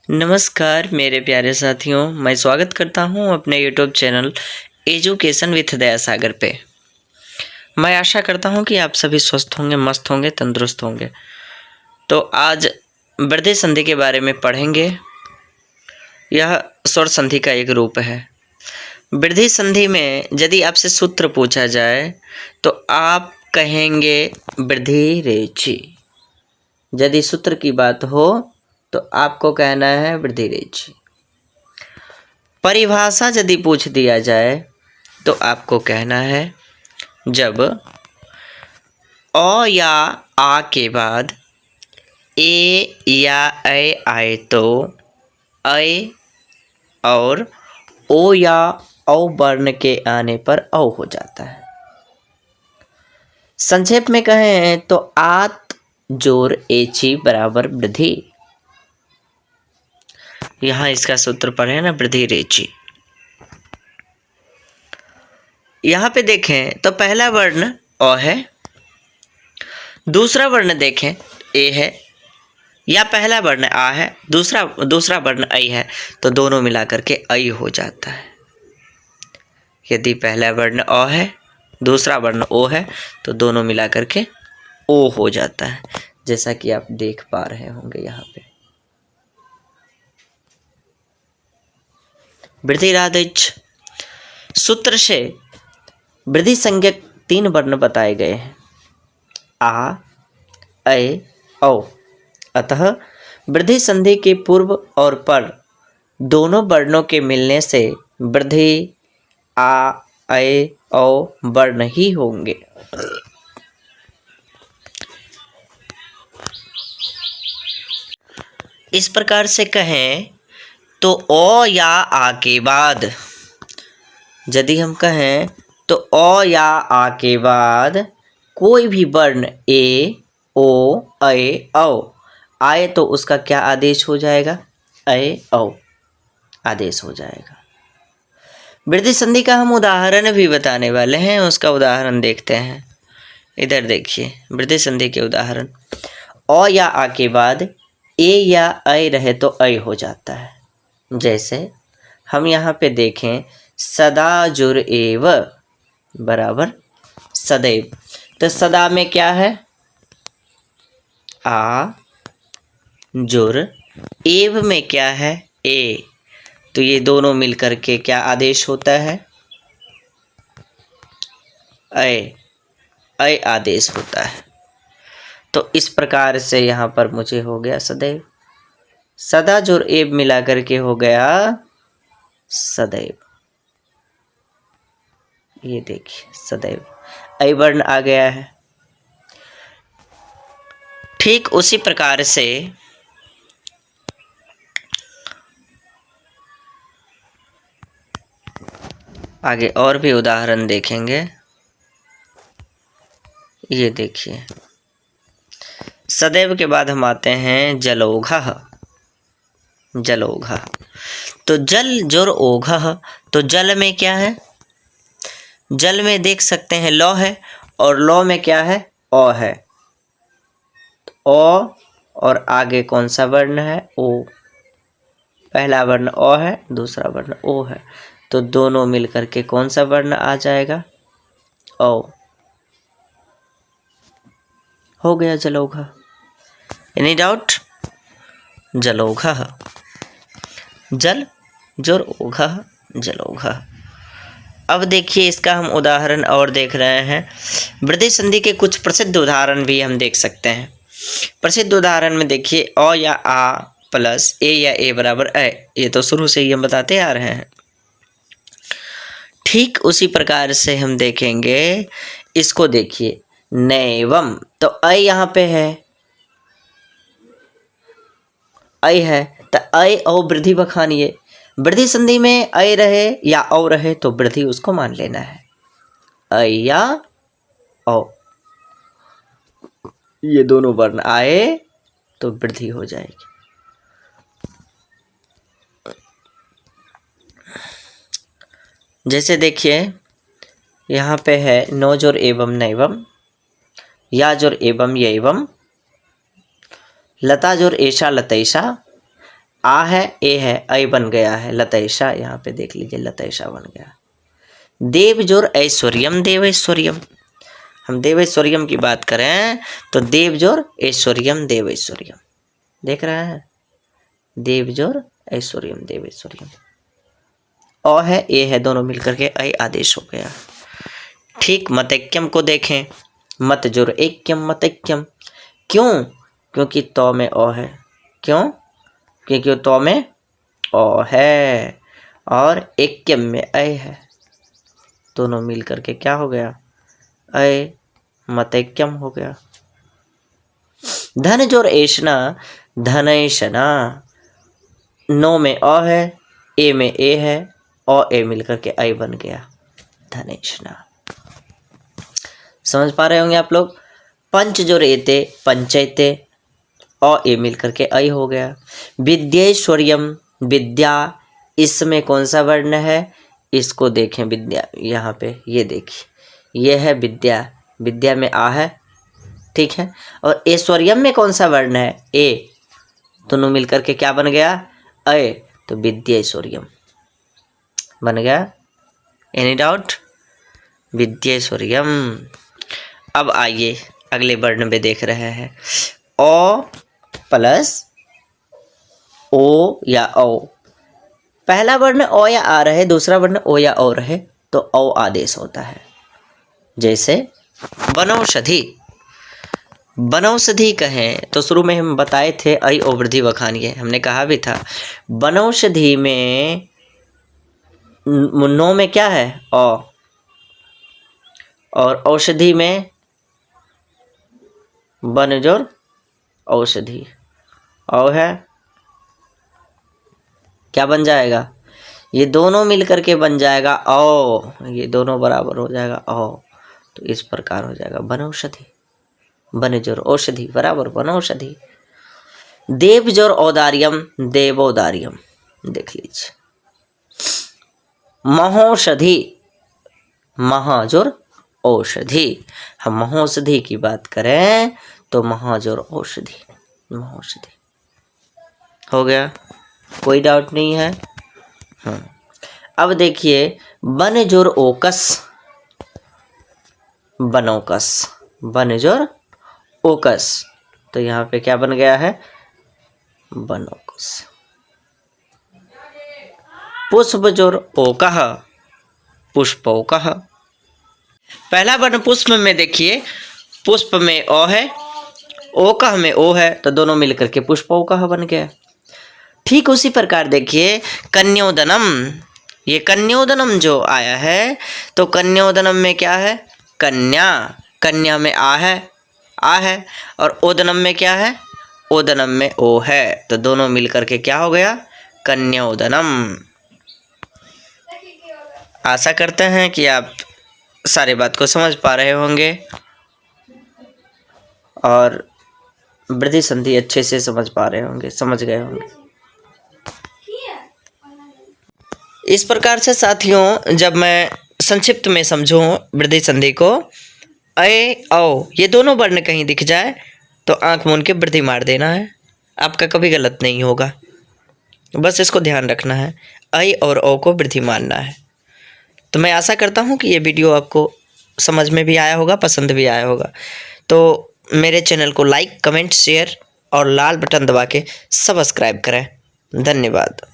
नमस्कार मेरे प्यारे साथियों, मैं स्वागत करता हूं अपने यूट्यूब चैनल एजुकेशन विथ दया सागर पे। मैं आशा करता हूं कि आप सभी स्वस्थ होंगे, मस्त होंगे, तंदुरुस्त होंगे। तो आज वृद्धि संधि के बारे में पढ़ेंगे। यह स्वर संधि का एक रूप है। वृद्धि संधि में यदि आपसे सूत्र पूछा जाए तो आप कहेंगे वृद्धि रेचि। यदि सूत्र की बात हो तो आपको कहना है वृद्धि रेचि। परिभाषा यदि पूछ दिया जाए तो आपको कहना है जब अ या आ के बाद ए या ऐ आए तो ऐ और ओ या औ वर्ण के आने पर औ हो जाता है। संक्षेप में कहें तो आत जोर एची बराबर वृद्धि। यहाँ इसका सूत्र पढ़े ना, वृद्धि रेचि। यहाँ पे देखें तो पहला वर्ण अ है, दूसरा वर्ण देखें ए है, या पहला वर्ण आ है, दूसरा वर्ण ऐ है, तो दोनों मिलाकर के ऐ हो जाता है। यदि पहला वर्ण अ है, दूसरा वर्ण ओ है, तो दोनों मिलाकर के ओ हो जाता है, जैसा कि आप देख पा रहे होंगे यहाँ पे। वृद्धिरादिच सूत्र से वृद्धि संज्ञक 3 वर्ण बताए गए हैं, आ, ऐ, औ। अतः वृद्धि संधि के पूर्व और पर दोनों वर्णों के मिलने से वृद्धि आ, ऐ, औ वर्ण ही होंगे। इस प्रकार से कहें तो ओ या आ के बाद, यदि हम कहें तो ओ या आ के बाद कोई भी वर्ण ए, ओ, ऐ, औ आए तो उसका क्या आदेश हो जाएगा? ऐ, औ आदेश हो जाएगा। वृद्धि संधि का हम उदाहरण भी बताने वाले हैं, उसका उदाहरण देखते हैं। इधर देखिए वृद्धि संधि के उदाहरण। अ या आ के बाद ए या ऐ रहे तो ऐ हो जाता है। जैसे हम यहाँ पे देखें सदा जुर एव बराबर सदैव। तो सदा में क्या है? आ, जुर, एव में क्या है? ए। तो ये दोनों मिलकर के क्या आदेश होता है? ऐ, ऐ आदेश होता है। तो इस प्रकार से यहाँ पर मुझे हो गया सदैव। सदा जोर एव मिला करके हो गया सदैव। ये देखिए सदैव, ऐ वर्ण आ गया है। ठीक उसी प्रकार से आगे और भी उदाहरण देखेंगे। ये देखिए सदैव के बाद हम आते हैं जलौघः। जलौघः तो जल जोर ओघः, तो जल में क्या है? जल में देख सकते हैं लौ है, और लौ में क्या है? ओ है। ओ और आगे कौन सा वर्ण है? ओ। पहला वर्ण ओ है, दूसरा वर्ण ओ है, तो दोनों मिलकर के कौन सा वर्ण आ जाएगा? ओ। हो गया जलौघः। Any doubt? जलौघः, जल जोर ओघः, जलौघः। अब देखिए इसका हम उदाहरण और देख रहे हैं। वृद्धि संधि के कुछ प्रसिद्ध उदाहरण भी हम देख सकते हैं। प्रसिद्ध उदाहरण में देखिए अ या आ प्लस ए या ए बराबर ऐ, ये तो शुरू से ही हम बताते आ रहे हैं। ठीक उसी प्रकार से हम देखेंगे इसको। देखिए नैवम, तो ऐ यहाँ पे है, ऐ है, तो ऐ औ वृद्धि बखानिए। वृद्धि संधि में ऐ रहे या औ रहे तो वृद्धि उसको मान लेना है, ऐ या औ। ये दोनों वर्ण आए तो वृद्धि हो जाएगी। जैसे देखिए यहाँ पे है नो जोर एवं नैवम, या जोर एवं यैवम, लता जोर ऐशा लतैषा, आ है, ए है, ऐ बन गया है लतैषा। यहाँ पे देख लीजिए लतैषा बन गया। देव जोर ऐश्वर्यम देवैश्वर्यम। हम देवैश्वर्यम की बात करें तो देव जोर ऐश्वर्यम देवैश्वर्यम। देख रहे हैं, देव जोर ऐश्वर्यम देवैश्वर्यम। अ है, ए है, दोनों मिलकर के ऐ आदेश हो गया। ठीक, मतैक्यम को देखें। मत जोर ऐक्यम मतैक्यम। क्यों? क्योंकि तो में अ है। क्यों? क्योंकि तो में अ है और ऐक्यम में ऐ है, दोनों मिल करके क्या हो गया? ऐ मतैक्यम हो गया। धन जोर ऐषणा धनैषणा। नो में अ है, ए में ए है, अ ए मिलकर के ऐ बन गया धनैषणा। समझ पा रहे होंगे आप लोग। पंच जोर एते पंचैते, अ ए मिलकर के ऐ हो गया। विद्यैश्वर्यम विद्या, इसमें कौन सा वर्ण है? इसको देखें, विद्या यहाँ पे ये देखिए, ये है विद्या, विद्या में आ है, ठीक है। और ऐश्वर्यम में कौन सा वर्ण है? ए, दोनों मिलकर के क्या बन गया? ऐ, तो विद्यैश्वर्यम बन गया। Any doubt? विद्यैश्वर्यम। अब आइए अगले वर्ण में देख रहे हैं। अ प्लस ओ या औ। पहला वर्ण अ या आ रहे, दूसरा वर्ण ओ या औ रहे तो औ आदेश होता है। जैसे बनौषधि। बनौषधि कहें तो शुरू में हम बताए थे ऐ ओ वृद्धि वखानिये। हमने कहा भी था बनौषधि में नो में क्या है? अ, और औषधि में बन जोर औषधि, औ है, क्या बन जाएगा? ये दोनों मिलकर के बन जाएगा औ, ये दोनों बराबर हो जाएगा औ, तो इस प्रकार हो जाएगा बनौषधि। बन जोर औषधि बराबर बनौषधि। देव जोर औदार्यम देवौदार्यम। देख लीजिए, महौषधि, महा जोर औषधि। हम महौषधि की बात करें तो महा जोर औषधि, महौषधि हो गया। कोई डाउट नहीं है। अब देखिए बन जोर ओकस बनौकस, बन जोर ओकस, तो यहाँ पे क्या बन गया है? बनौकस। पुष्प जोर ओकः पुष्पौकः। पहला वर्ण पुष्प में देखिए, पुष्प में अ है, ओकः में ओ है, तो दोनों मिलकर के पुष्पौकः बन गया। ठीक उसी प्रकार देखिए कन्योदनम। ये कन्योदनम जो आया है तो कन्योदनम में क्या है? कन्या, कन्या में आ है, और ओदनम में क्या है? ओदनम में ओ है, तो दोनों मिलकर के क्या हो गया? कन्योदनम। आशा करते हैं कि आप सारे बात को समझ पा रहे होंगे और वृद्धि संधि अच्छे से समझ पा रहे होंगे, समझ गए होंगे। इस प्रकार से साथियों, जब मैं संक्षिप्त में समझूं वृद्धि संधि को, ऐ औ ये दोनों वर्ण कहीं दिख जाए तो आंख मूंद के वृद्धि मार देना है, आपका कभी गलत नहीं होगा। बस इसको ध्यान रखना है, ऐ और औ को वृद्धि मारना है। तो मैं आशा करता हूँ कि ये वीडियो आपको समझ में भी आया होगा, पसंद भी आया होगा। तो मेरे चैनल को लाइक, कमेंट, शेयर और लाल बटन दबा के सब्सक्राइब करें। धन्यवाद।